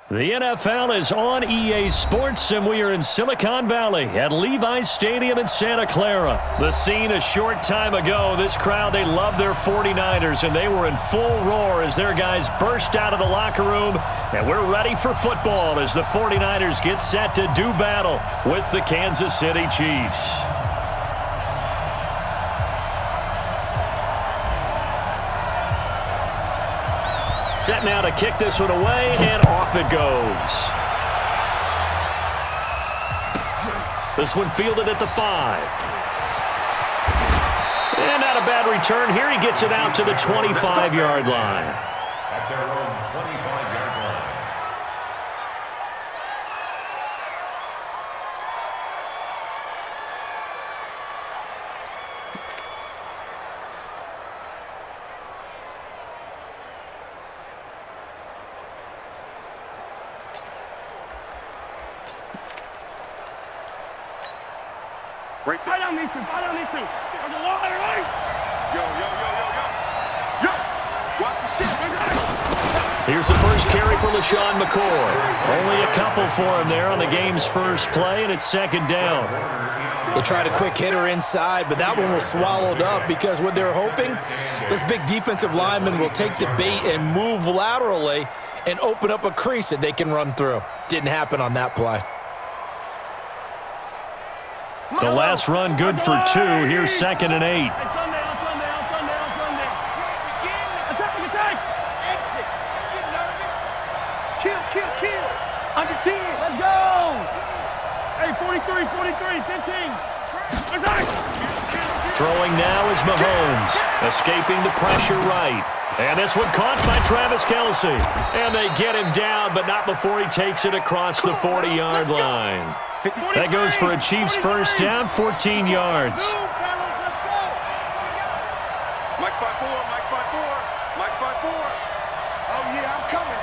The NFL is on EA Sports, and we are in Silicon Valley at Levi's Stadium in Santa Clara. The scene a short time ago. This crowd, they love their 49ers, and they were in full roar as their guys burst out of the locker room. And we're ready for football as the 49ers get set to do battle with the Kansas City Chiefs. Set now to kick this one away, and off it goes. This one fielded at the 5. And not a bad return here. He gets it out to the 25-yard line. At their own 25-yard line. Right on these two, right on these two. On the line, right? Yo. Watch the shit. Here's the first carry for LaShawn McCoy. Only a couple for him there on the game's first play, and it's second down. They tried a quick hitter inside, but that one was swallowed up because what they're hoping, this big defensive lineman will take the bait and move laterally and open up a crease that they can run through. Didn't happen on that play. The last run good for 2. Here's second and 8. Attack. Exit. Get nervous. Kill. Under 10. Let's go. Hey, 43, 15. Throwing now is Mahomes, escaping the pressure right. And this one caught by Travis Kelce. And they get him down, but not before he takes it across the 40-yard line. That goes for a Chiefs first down, 14 yards. Mike 5-4. Oh, yeah, I'm coming.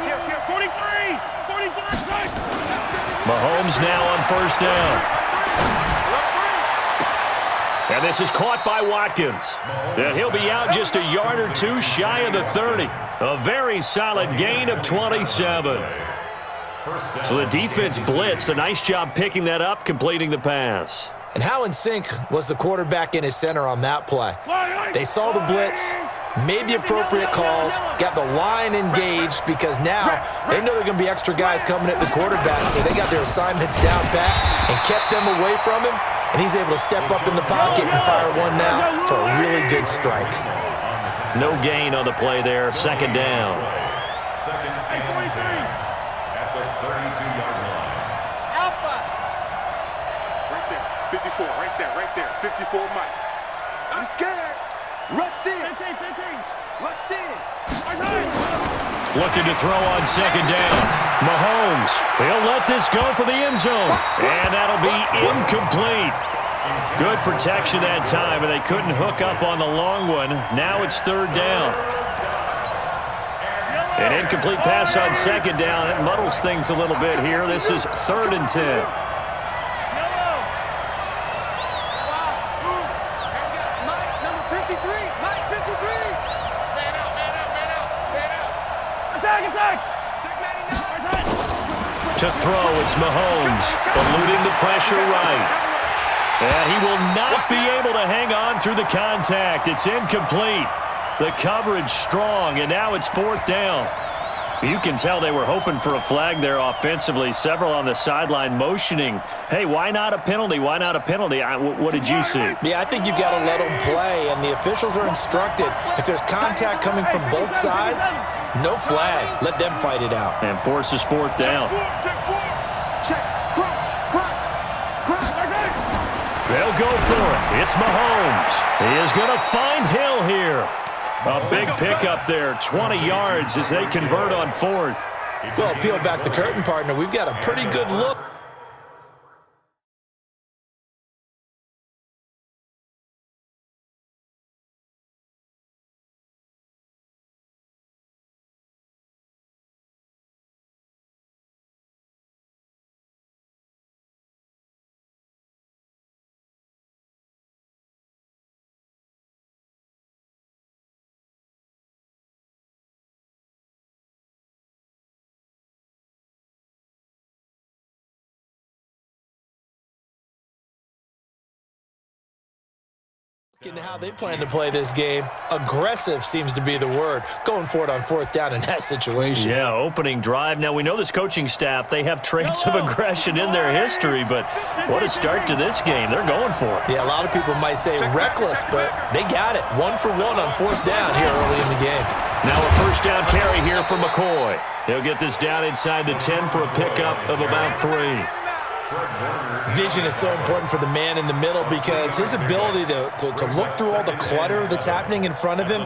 Kill. 43. Mahomes now on first down. And this is caught by Watkins. And he'll be out just a yard or two shy of the 30. A very solid gain of 27. So the defense blitzed. A nice job picking that up, completing the pass. And how in sync was the quarterback and his center on that play? They saw the blitz, made the appropriate calls, got the line engaged because now they know there are going to be extra guys coming at the quarterback, so they got their assignments down pat and kept them away from him, and he's able to step up in the pocket and fire one now for a really good strike. No gain on the play there, second down. Second and 10 at the 32-yard line. Alpha. Right there. 54. Right there. 54 Mike. I'm scared. Rush in. 15. Rush in. Looking to throw on second down. Mahomes, he'll let this go for the end zone. And that'll be incomplete. Good protection that time, and they couldn't hook up on the long one. Now it's third down. An incomplete pass on second down. It muddles things a little bit here. This is third and 10. To throw, it's Mahomes, eluding the pressure right. And he will not be able to hang on through the contact. It's incomplete. The coverage strong, and now it's fourth down. You can tell they were hoping for a flag there offensively. Several on the sideline motioning, hey, why not a penalty? Why not a penalty? What did you see? Yeah, I think you've got to let them play, and the officials are instructed. If there's contact coming from both sides, no flag. Let them fight it out. And forces fourth down. They'll go for it. It's Mahomes. He is going to find Hill here. A big pickup there, 20 yards as they convert on fourth. Well, peel back the curtain, partner. We've got a pretty good look look into how they plan to play this game. Aggressive seems to be the word. Going for it on fourth down in that situation. Yeah, opening drive. Now, we know this coaching staff, they have traits of aggression in their history, but what a start to this game. They're going for it. Yeah, a lot of people might say reckless, but they got it. 1 for 1 on fourth down here early in the game. Now a first down carry here for McCoy. He'll get this down inside the 10 for a pickup of about 3. Vision is so important for the man in the middle because his ability to look through all the clutter that's happening in front of him,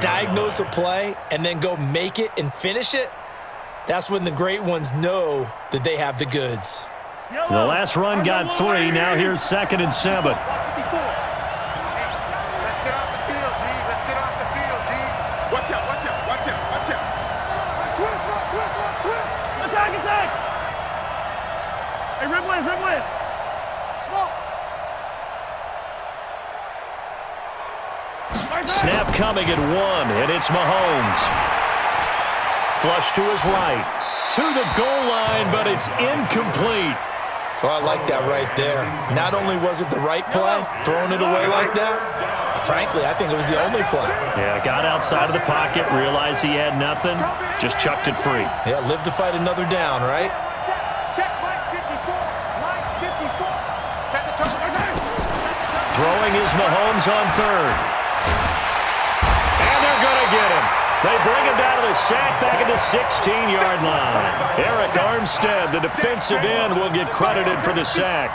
diagnose a play, and then go make it and finish it, that's when the great ones know that they have the goods. The last run got 3. Now here's 2nd and 7. Let's get off the field, D. Let's get off the field, D. Watch out, watch out, watch out, watch out. Twist. Attack! Hey, red blade. Smoke. Snap coming at 1, and it's Mahomes. Flush to his right. To the goal line, but it's incomplete. Oh, I like that right there. Not only was it the right play, throwing it away like that, frankly, I think it was the only play. Yeah, got outside of the pocket, realized he had nothing, just chucked it free. Yeah, live to fight another down, right? Check Mike 54. Mike 54. Set the target. Throwing is Mahomes on 3rd. And they're going to get him. They bring him down to the sack back at the 16-yard line. Eric Armstead, the defensive end, will get credited for the sack.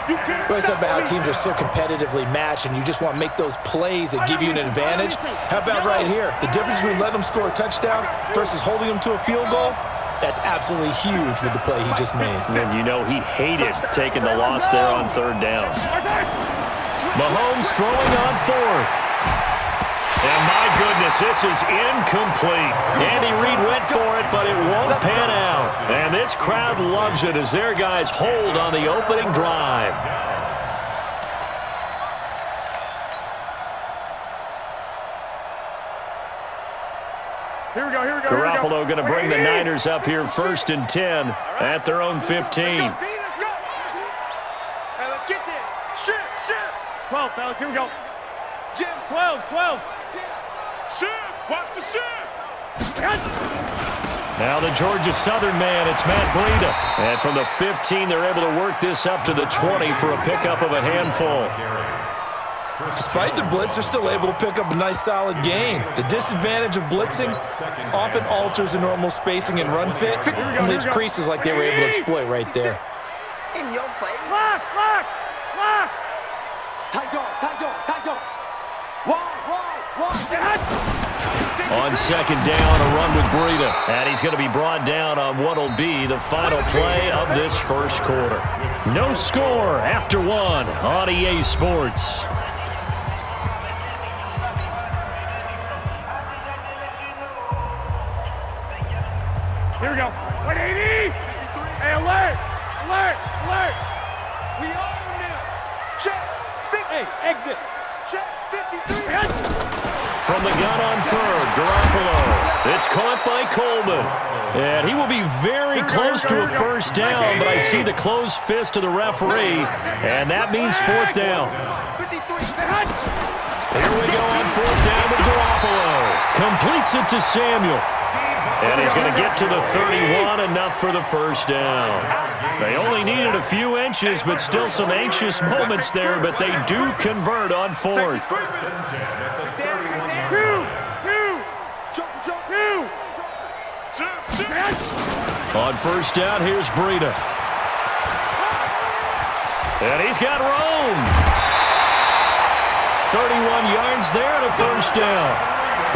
We're talking about how teams are so competitively matched and you just want to make those plays that give you an advantage. How about right here? The difference between letting them score a touchdown versus holding them to a field goal? That's absolutely huge with the play he just made. And you know he hated taking the loss there on 3rd down. Mahomes throwing on 4th. And my goodness, this is incomplete. Andy Reid went for it, but it won't pan out. And this crowd loves it as their guys hold on the opening drive. Here we go. Garoppolo going to bring the Niners up here 1st and 10 at their own 15. Let's go. Hey, let's get there. Shift. 12, fellas, here we go. Jim. 12. Shift. Watch the shift. Now the Georgia Southern man, it's Matt Breida. And from the 15, they're able to work this up to the 20 for a pickup of a handful. Despite the blitz, they're still able to pick up a nice solid gain. The disadvantage of blitzing often alters the normal spacing and run fits and leaves creases like they were able to exploit right there. In your face. Lock. Tight dog. Wide. On 2nd down, a run with Breida. And he's going to be brought down on what will be the final play of this first quarter. No score after 1 on EA Sports. Here we go. 180. Hey, alert. We are now. Check. 50. Hey, exit. Check. 53. From the gun on 3rd, Garoppolo. It's caught by Coleman. And he will be very close to a first down, but I see the closed fist of the referee, and that means 4th down. 53. Here we go on 4th down with Garoppolo. Completes it to Samuel. And he's going to get to the 31, enough for the first down. They only needed a few inches, but still some anxious moments there, but they do convert on 4th. On 1st down, here's Breida. And he's got room. 31 yards there and a first down.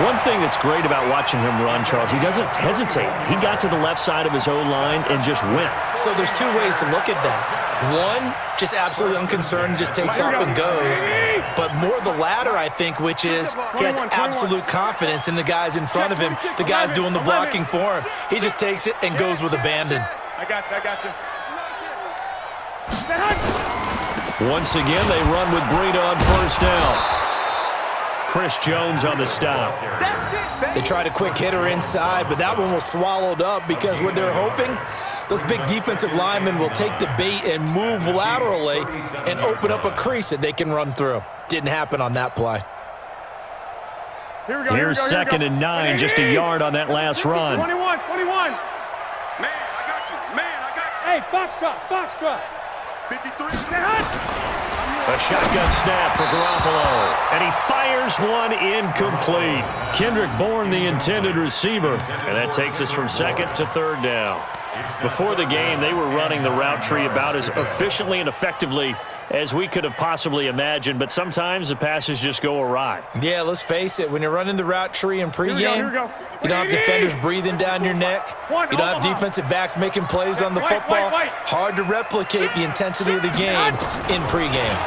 One thing that's great about watching him run, Charles, he doesn't hesitate. He got to the left side of his O-line and just went. So there's 2 ways to look at that. One, just absolutely unconcerned, just takes off and goes. But more the latter, I think, which is he has absolute confidence in the guys in front of him, the guys doing the blocking for him. He just takes it and goes with abandon. I got you. Once again, they run with Breida on 1st down. Chris Jones on the stop. They tried a quick hitter inside, but that one was swallowed up because what they're hoping, those big defensive linemen will take the bait and move laterally and open up a crease that they can run through. Didn't happen on that play. Here's 2nd and 9, just a yard on that last run. 21. Man, I got you. Man, I got you. Hey, box drop. 53. A shotgun snap for Garoppolo, and he fires one incomplete. Kendrick Bourne, the intended receiver, and that takes us from 2nd to 3rd down. Before the game, they were running the route tree about as efficiently and effectively as we could have possibly imagined, but sometimes the passes just go awry. Yeah, let's face it. When you're running the route tree in pregame, Here we go. you don't have defenders breathing down your neck. You don't have defensive backs making plays on the football. Hard to replicate the intensity of the game in pregame.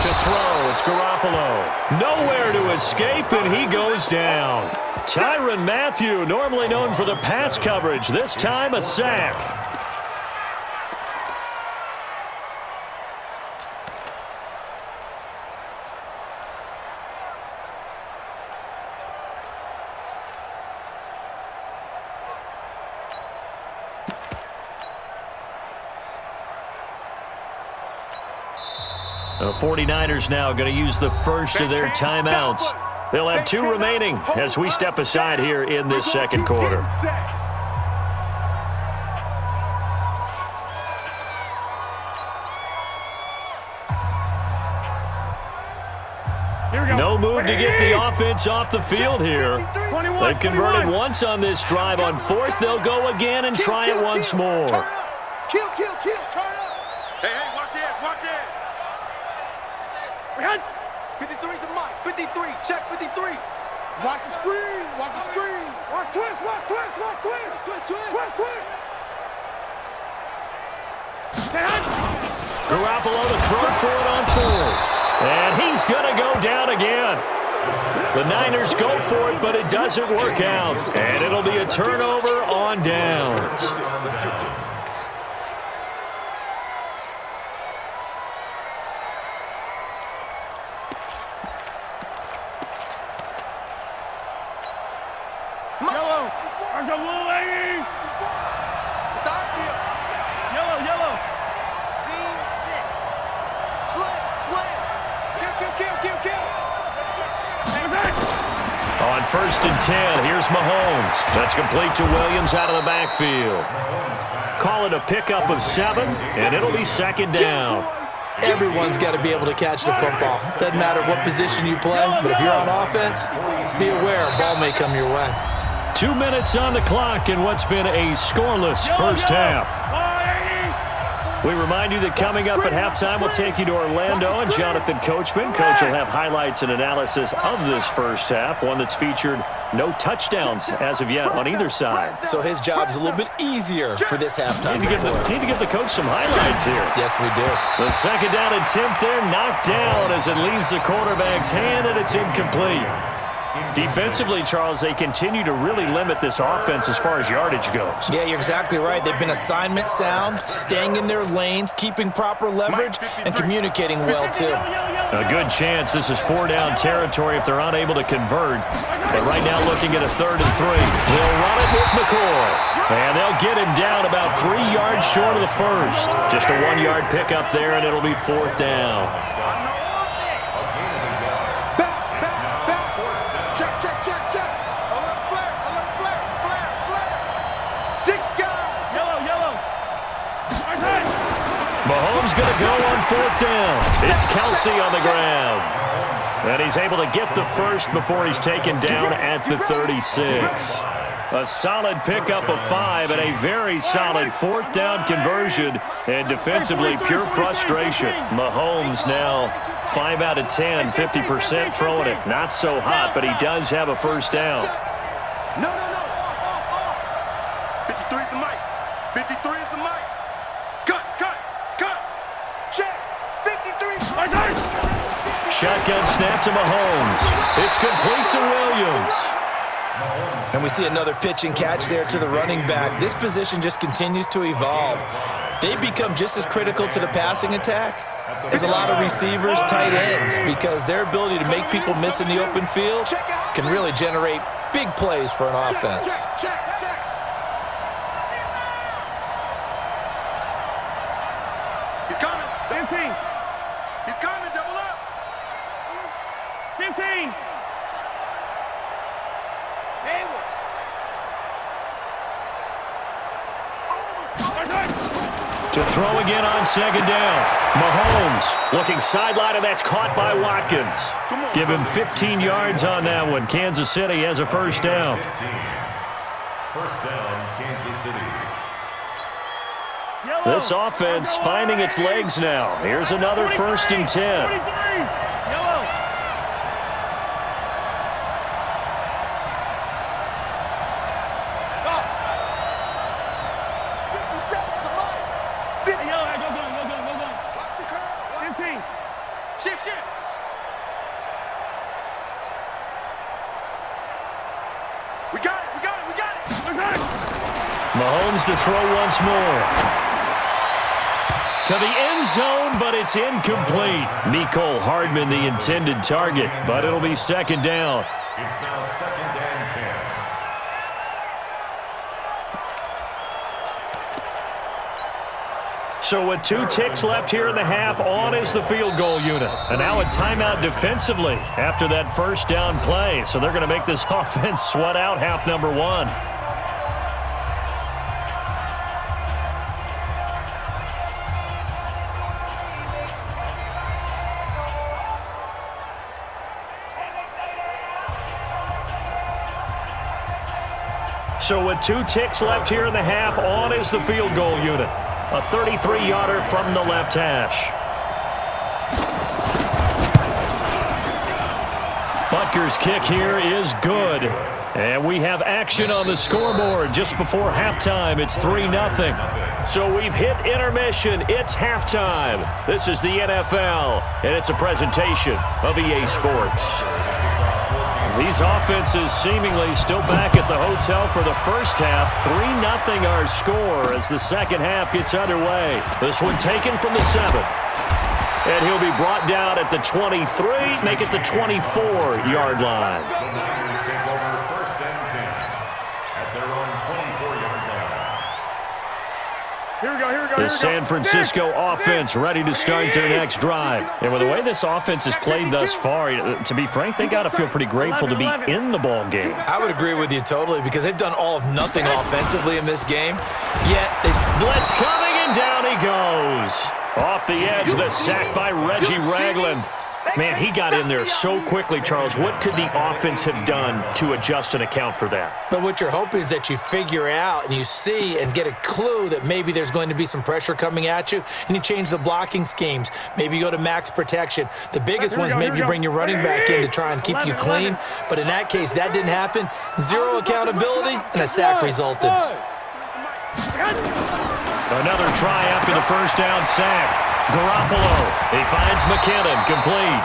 To throw, it's Garoppolo. Nowhere to escape, and he goes down. Tyrann Mathieu, normally known for the pass coverage, this time a sack. The 49ers now going to use the first of their timeouts. They'll have 2 remaining as we step aside here in this 2nd quarter. No move to get the offense off the field here. They've converted once on this drive. On 4th, they'll go again and try it once more. Kill, turn up. Hey, watch the edge, watch the edge. 53's the mic, 53, check 53. Watch the screen, watch the screen. Watch twist. Garoppolo to throw for it on 4th. And he's going to go down again. The Niners go for it, but it doesn't work out. And it'll be a turnover on downs. Yellow. There's a little lady. It's our field. Yellow. Seam 6. Slam. Kill. On 1st and 10, here's Mahomes. That's complete to Williams out of the backfield. Call it a pickup of 7, and it'll be 2nd down. Everyone's got to be able to catch the football. Doesn't matter what position you play, but if you're on offense, be aware a ball may come your way. 2 minutes on the clock in what's been a scoreless first half. We remind you that coming up at halftime, we'll take you to Orlando and Jonathan Coachman. Coach will have highlights and analysis of this first half, one that's featured no touchdowns as of yet on either side. So his job's a little bit easier for this halftime. Need to give the coach some highlights here. Yes, we do. The 2nd down attempt there knocked down as it leaves the quarterback's hand, and it's incomplete. Defensively, Charles, they continue to really limit this offense as far as yardage goes. Yeah, you're exactly right. They've been assignment sound, staying in their lanes, keeping proper leverage, and communicating well, too. A good chance this is 4-down territory if they're unable to convert. But right now looking at a 3rd and 3. They'll run it with McCoy. And they'll get him down about 3 yards short of the first. Just a 1-yard pickup there, and it'll be 4th down. Check. Alert flare. 6 guys. Yellow. Mahomes going to go on 4th down. It's Kelsey on the ground. And he's able to get the first before he's taken down at the 36. A solid pickup of 5 and a very solid 4th down conversion. And defensively, pure frustration. Mahomes now 5 out of 10, 50% throwing it. Not so hot, but he does have a first down. No. 53 is the mic. 53 is the mic. Cut. Check. 53. Shotgun snap to Mahomes. It's complete to Williams. And we see another pitch and catch there to the running back. This position just continues to evolve. They become just as critical to the passing attack as a lot of receivers, tight ends, because their ability to make people miss in the open field can really generate big plays for an offense. Check. He's coming. 15. He's coming. Double up. 15. To throw again on second down. Mahomes looking sideline, and that's caught by Watkins. Give him 15 yards on that one. Kansas City has a first down. 15. First down, Kansas City. This offense finding its legs now. Here's another 1st and 10. Mahomes to throw once more. To the end zone, but it's incomplete. Mecole Hardman, the intended target, but it'll be second down. It's now 2nd and 10. So with 2 ticks left here in the half, on is the field goal unit. And now a timeout defensively after that first down play. So they're going to make this offense sweat out half number 1. So with 2 ticks left here in the half, on is the field goal unit. A 33-yarder from the left hash. Butker's kick here is good. And we have action on the scoreboard just before halftime. It's 3-0. So we've hit intermission. It's halftime. This is the NFL, and it's a presentation of EA Sports. These offenses seemingly still back at the hotel for the first half. 3-0 our score as the second half gets underway. This one taken from the 7. And he'll be brought down at the 23, make it the 24-yard line. The Niners take over 1st and 10 at their own 24-yard line. Here we go. The San Francisco offense ready to start their next drive. And with the way this offense has played thus far, to be frank, they got to feel pretty grateful to be in the ball game. I would agree with you totally because they've done all of nothing offensively in this game. Yet they blitz coming, and down he goes. Off the edge, the sack by Reggie Ragland. Man, he got in there so quickly, Charles. What could the offense have done to adjust and account for that? But what you're hoping is that you figure out and you see and get a clue that maybe there's going to be some pressure coming at you, and you change the blocking schemes. Maybe you go to max protection. The biggest one is maybe you bring your running back in to try and keep you clean. But in that case, that didn't happen. Zero accountability, and a sack resulted. Another try after the first down sack. Garoppolo, he finds McKinnon, complete.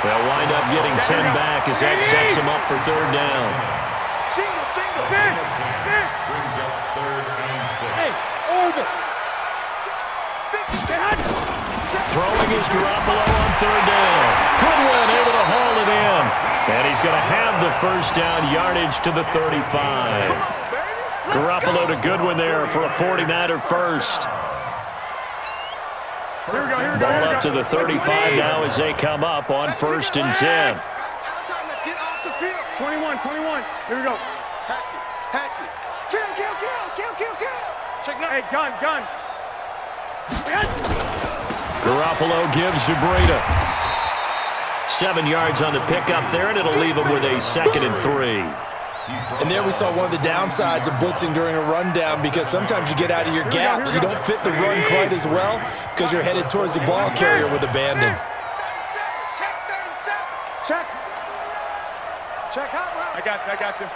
They'll wind up getting 10 back as that sets him up for 3rd down. Single. Brings up 3rd and 6. Hey, over. Throwing is Garoppolo on 3rd down. Goodwin able to haul it in. And he's going to have the first down yardage to the 35. Garoppolo to Goodwin there for a 49er first. Ball up to the 35 now as they come up on 1st and 10. 21. Here we go. Hatch it. Kill. Check now. Hey, gun. Garoppolo gives to Breida. 7 yards on the pickup there, and it'll leave him with a 2nd and 3. And there we saw one of the downsides of blitzing during a rundown because sometimes you get out of your gaps. You don't fit the run quite as well because you're headed towards the ball carrier with abandon. Check hot route. I got you.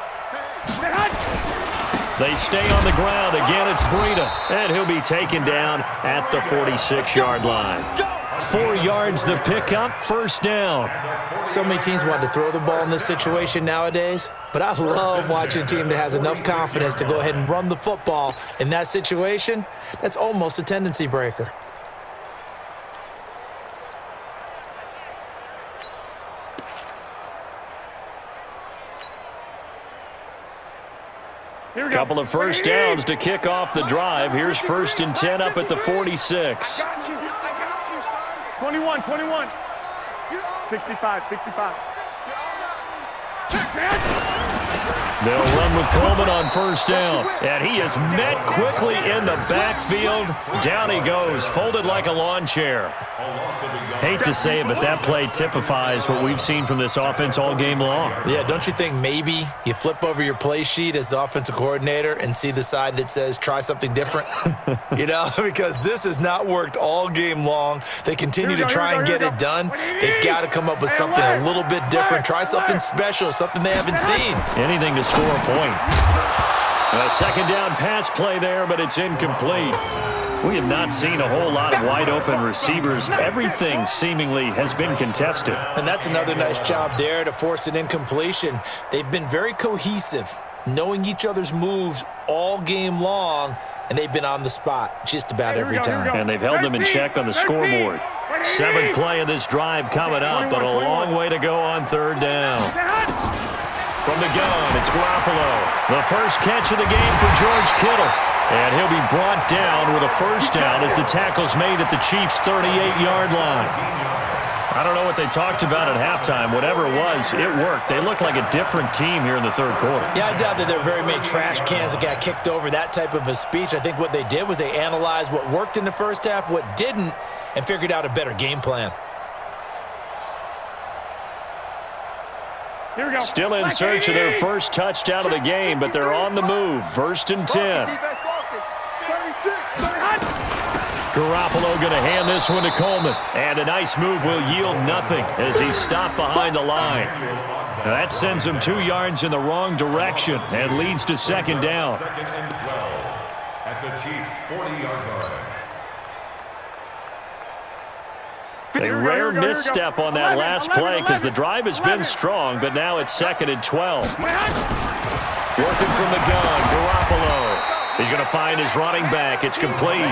They stay on the ground. Again, it's Breida, and he'll be taken down at the 46-yard line. 4 yards the pickup, 1st down. So many teams want to throw the ball in this situation nowadays, but I love watching a team that has enough confidence to go ahead and run the football in that situation. That's almost a tendency breaker. Couple of first downs to kick off the drive. Here's 1st and 10 up at the 46. 21. 65. They'll run with Coleman on first down. And he is met quickly in the backfield. Down he goes, folded like a lawn chair. Hate to say it, but that play typifies what we've seen from this offense all game long. Yeah, don't you think maybe you flip over your play sheet as the offensive coordinator and see the side that says try something different? You know, because this has not worked all game long. They continue to try and get it done. They've got to come up with something a little bit different. Try something special, something they haven't seen. Anything to score a point. A second down pass play there, but it's incomplete. We have not seen a whole lot of wide-open receivers. Everything seemingly has been contested. And that's another nice job there to force an incompletion. They've been very cohesive, knowing each other's moves all game long, and they've been on the spot just about every time. And they've held them in check on the scoreboard. Seventh play of this drive coming up, but a long way to go on third down. From the gun, it's Garoppolo. The first catch of the game for George Kittle. And he'll be brought down with a first down as the tackle's made at the Chiefs' 38-yard line. I don't know what they talked about at halftime. Whatever it was, it worked. They look like a different team here in the third quarter. Yeah, I doubt that there are very many trash cans that got kicked over, that type of a speech. I think what they did was they analyzed what worked in the first half, what didn't, and figured out a better game plan. Here we go. Still in search of their first touchdown of the game, but they're on the move. First and 10. Garoppolo going to hand this one to Coleman. And a nice move will yield nothing as he's stopped behind the line. Now that sends him 2 yards in the wrong direction and leads to second down. Second and 12 at the Chiefs' 40-yard line. A rare misstep on that last play because the drive has been strong, but now it's second and 12. Working from the gun, Garoppolo. He's going to find his running back. It's complete.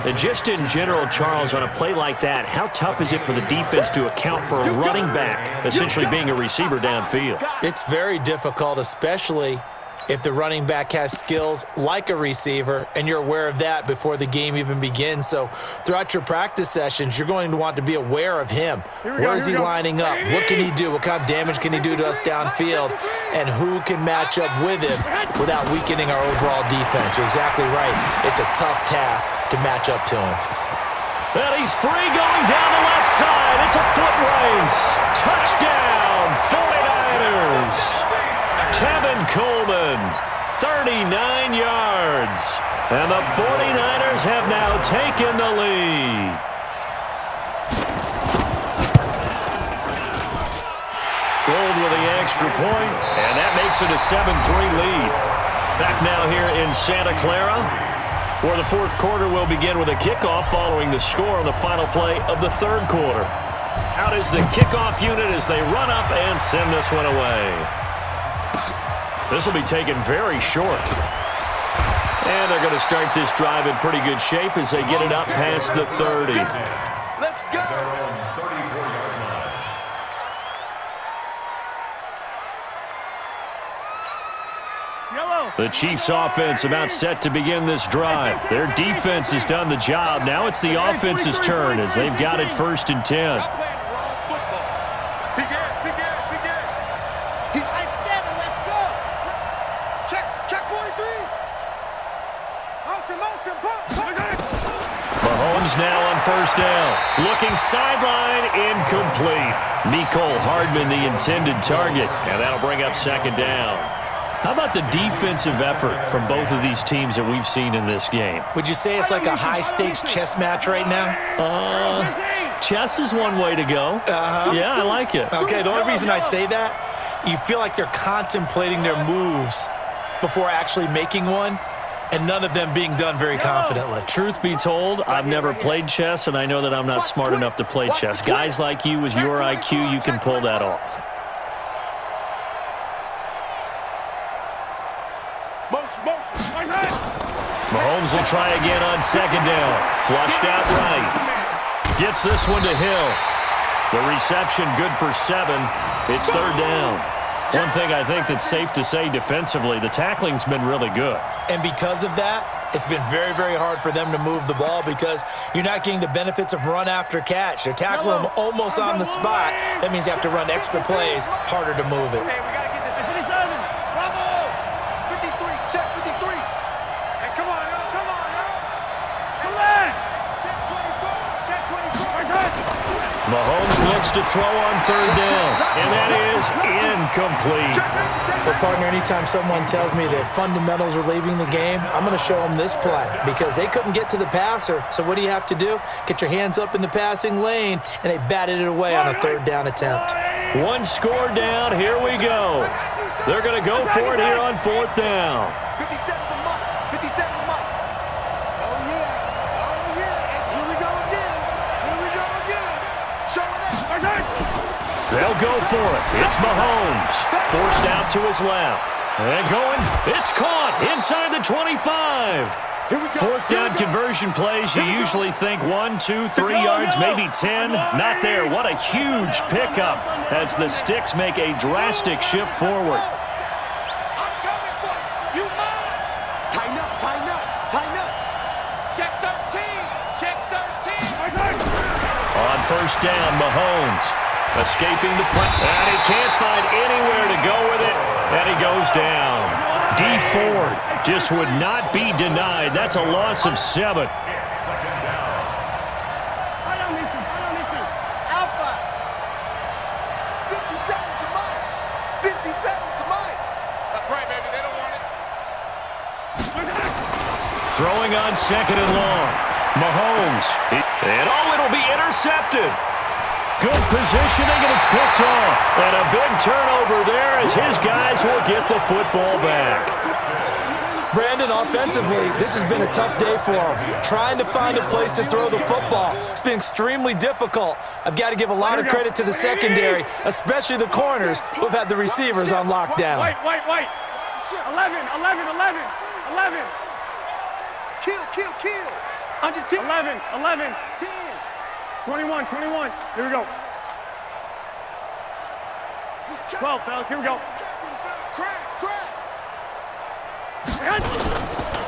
And just in general, Charles, on a play like that, how tough is it for the defense to account for a running back essentially being a receiver downfield? It's very difficult, especially if the running back has skills like a receiver, and you're aware of that before the game even begins. So throughout your practice sessions, you're going to want to be aware of him. Where is he lining up? What can he do? What kind of damage can he do to us downfield? And who can match up with him without weakening our overall defense? You're exactly right. It's a tough task to match up to him. Well, he's free going down the left side. It's a foot race. Touchdown, 49ers. Tevin Coleman, 39 yards. And the 49ers have now taken the lead. Gold with the extra point, and that makes it a 7-3 lead. Back now here in Santa Clara, where the fourth quarter will begin with a kickoff following the score on the final play of the third quarter. Out is the kickoff unit as they run up and send this one away. This will be taken very short. And they're going to start this drive in pretty good shape as they get it up past the 30. Let's go. The Chiefs offense about set to begin this drive. Their defense has done the job. Now it's the offense's turn as they've got it first and 10. Mahomes now on first down. Looking sideline, incomplete. Mecole Hardman, the intended target. And that'll bring up second down. How about the defensive effort from both of these teams that we've seen in this game? Would you say it's like a high-stakes chess match right now? Chess is one way to go. Yeah, I like it. Okay, the only reason I say that, you feel like they're contemplating their moves before actually making one, and none of them being done very confidently. Truth be told, I've never played chess, and I know that I'm not smart enough to play chess. Guys like you, with your IQ, you can pull that off. Mahomes will try again on second down. Flushed out right. Gets this one to Hill. The reception good for 7. It's third down. One thing I think that's safe to say defensively, the tackling's been really good. And because of that, it's been very, very hard for them to move the ball because you're not getting the benefits of run after catch. They're tackling them almost on the spot. That means you have to run extra plays, harder to move it. to throw on third down, and that is incomplete. Well, partner, anytime someone tells me that fundamentals are leaving the game, I'm going to show them this play because they couldn't get to the passer. So what do you have to do? Get your hands up in the passing lane, and they batted it away on a third down attempt. One score down. Here we go. They're going to go for it here on fourth down. 57's a month. 57's a month. Oh, yeah. Oh, yeah. And here we go again. Here we go again. Showing up. They'll go for it. It's Mahomes. Forced out to his left. And going. It's caught inside the 25. Fourth down conversion plays, you usually think 1, 2, 3 yards, maybe 10. Not there. What a huge pickup as the Sticks make a drastic shift forward. I'm coming for you. You mine. Tighten up, tighten up, tighten up. Check 13. Check 13. On first down, Mahomes escaping the play. And he can't find anywhere to go with it. And he goes down. D Ford just would not be denied. That's a loss of 7. Alpha. 57's the mine. 57's the mine. That's right, baby. They don't want it. Throwing on second and long. Mahomes. And it'll be intercepted. Good positioning, and it's picked off. And a big turnover there as his guys will get the football back. Brandon, offensively, this has been a tough day for him. Trying to find a place to throw the football. It's been extremely difficult. I've got to give a lot of credit to the secondary, especially the corners who've had the receivers on lockdown. Wait. 11. Kill. Under 10. 11. 10. 21. Here we go. 12, fellas. Here we go. Crash.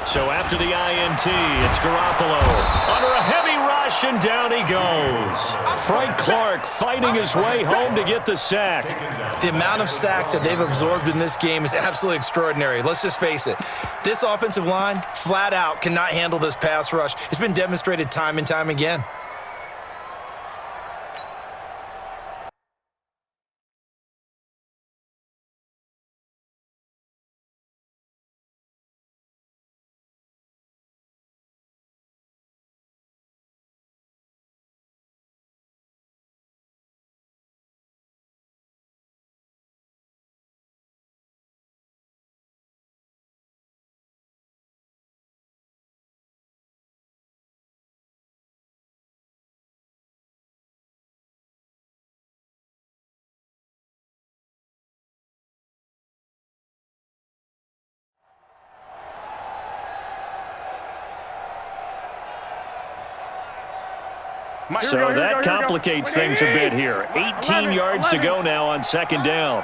So after the INT, it's Garoppolo. Under a heavy rush, and down he goes. Frank Clark fighting his way home to get the sack. The amount of sacks that they've absorbed in this game is absolutely extraordinary. Let's just face it. This offensive line, flat out, cannot handle this pass rush. It's been demonstrated time and time again. So that complicates things a bit here. 18 yards to go now on second down.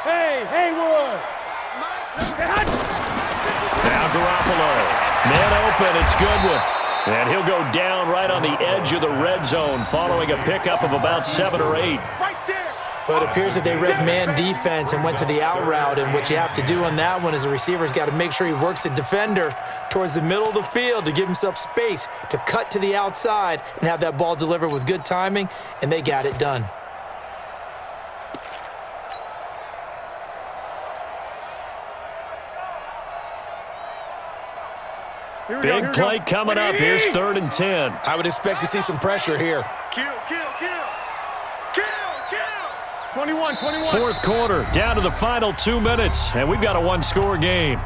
Hey, Haywood. Now Garoppolo. Man open, it's Goodwin. And he'll go down right on the edge of the red zone following a pickup of about 7 or 8. Right there. But it appears that they read man defense and went to the out route, and what you have to do on that one is the receiver's got to make sure he works the defender towards the middle of the field to give himself space to cut to the outside and have that ball delivered with good timing, and they got it done. Big play coming up. Here's 3rd and 10. I would expect to see some pressure here. Kill. 21. Fourth quarter, down to the final 2 minutes, and we've got a one-score game.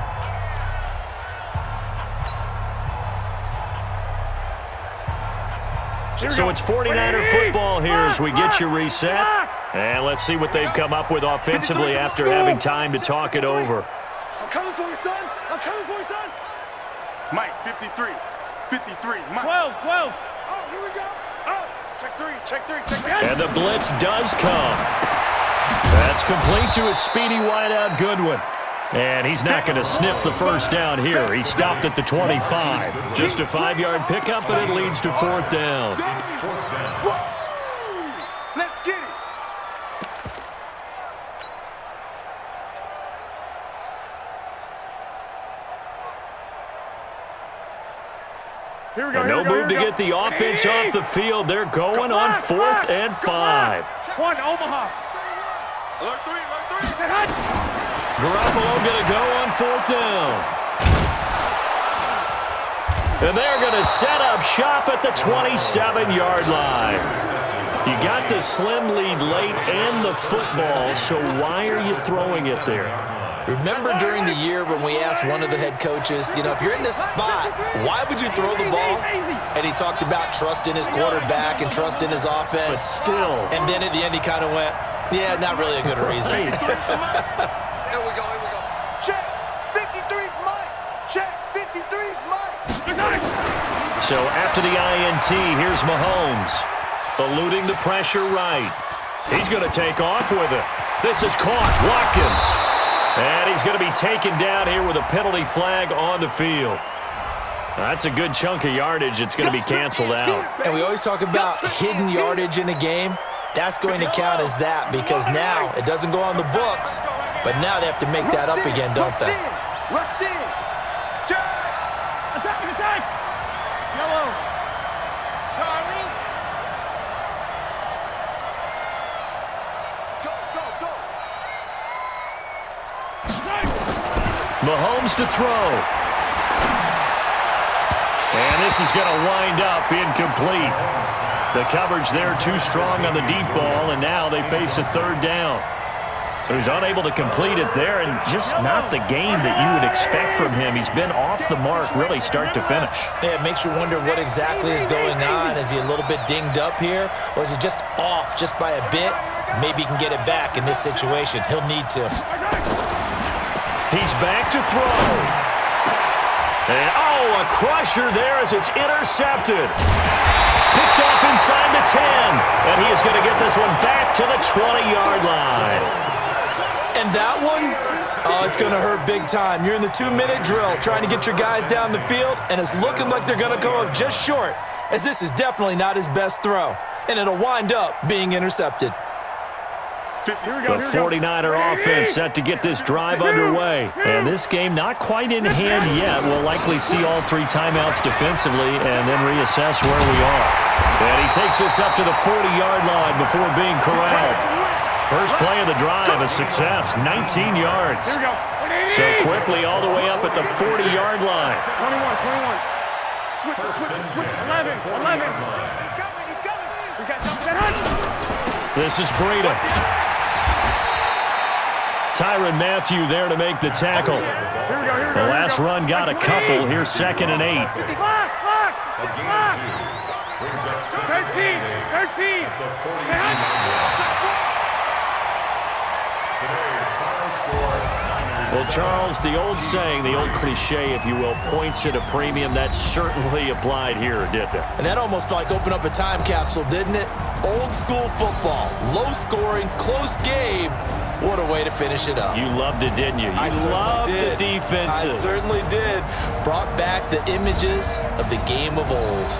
So it's 49er football here as we get you reset. And let's see what they've come up with offensively after having time to talk it over. I'm coming for you, son. Mike, 53. Mike. 12. Oh, here we go. Oh, check three. And the blitz does come. That's complete to a speedy wideout Goodwin. And he's not going to sniff the first down here. He stopped at the 25. Just a 5-yard pickup, and it leads to 4th down. Let's get it. Here we go. And no move to get the offense off the field. They're going on 4th and 5. One, Omaha. Alert three. Garoppolo going to go on 4th down. And they're going to set up shop at the 27-yard line. You got the slim lead late and the football, so why are you throwing it there? Remember during the year when we asked one of the head coaches, if you're in this spot, why would you throw the ball? And he talked about trust in his quarterback and trust in his offense. But still. And then at the end he kind of went, yeah, not really a good reason. Here we go. Check. 53's mine. Check. 53's mine. So after the INT, here's Mahomes. Eluding the pressure right. He's going to take off with it. This is caught. Watkins. And he's going to be taken down here with a penalty flag on the field. That's a good chunk of yardage. It's going to be canceled out. And we always talk about hidden yardage in a game. That's going to count as that because now it doesn't go on the books, but now they have to make that up again, don't they? Rush in. Attack. Yellow. Charlie. Go. Mahomes to throw. And this is going to wind up incomplete. The coverage there too strong on the deep ball, and now they face a 3rd down. So he's unable to complete it there, and just not the game that you would expect from him. He's been off the mark really start to finish. Yeah, it makes you wonder what exactly is going on. Is he a little bit dinged up here, or is he just off just by a bit? Maybe he can get it back in this situation. He'll need to. He's back to throw. And, a crusher there as it's intercepted. Picked off inside the 10. And he is going to get this one back to the 20-yard line. And that one, it's going to hurt big time. You're in the 2-minute drill trying to get your guys down the field, and it's looking like they're going to come up just short, as this is definitely not his best throw. And it'll wind up being intercepted. The 49er offense set to get this drive underway. And this game not quite in hand yet. We'll likely see all 3 timeouts defensively and then reassess where we are. And he takes us up to the 40-yard line before being corralled. First play of the drive, a success, 19 yards. So quickly all the way up at the 40-yard line. 21. 11. This is Breida. Tyrann Mathieu there to make the tackle. The last run got a couple. Here's 2nd and 8. 13. Well, Charles, the old saying, the old cliche, if you will, points at a premium, that certainly applied here, didn't it? And that almost like opened up a time capsule, didn't it? Old school football, low scoring, close game. What a way to finish it up. You loved it, didn't you? You loved the defenses. I certainly did. Brought back the images of the game of old.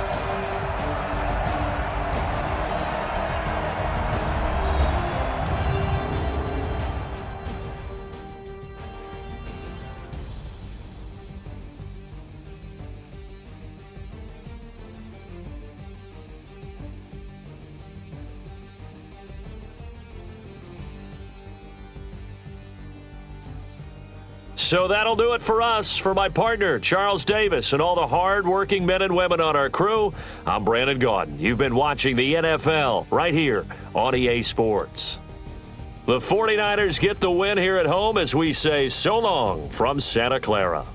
So that'll do it for us. For my partner, Charles Davis, and all the hard-working men and women on our crew, I'm Brandon Gaudin. You've been watching the NFL right here on EA Sports. The 49ers get the win here at home as we say so long from Santa Clara.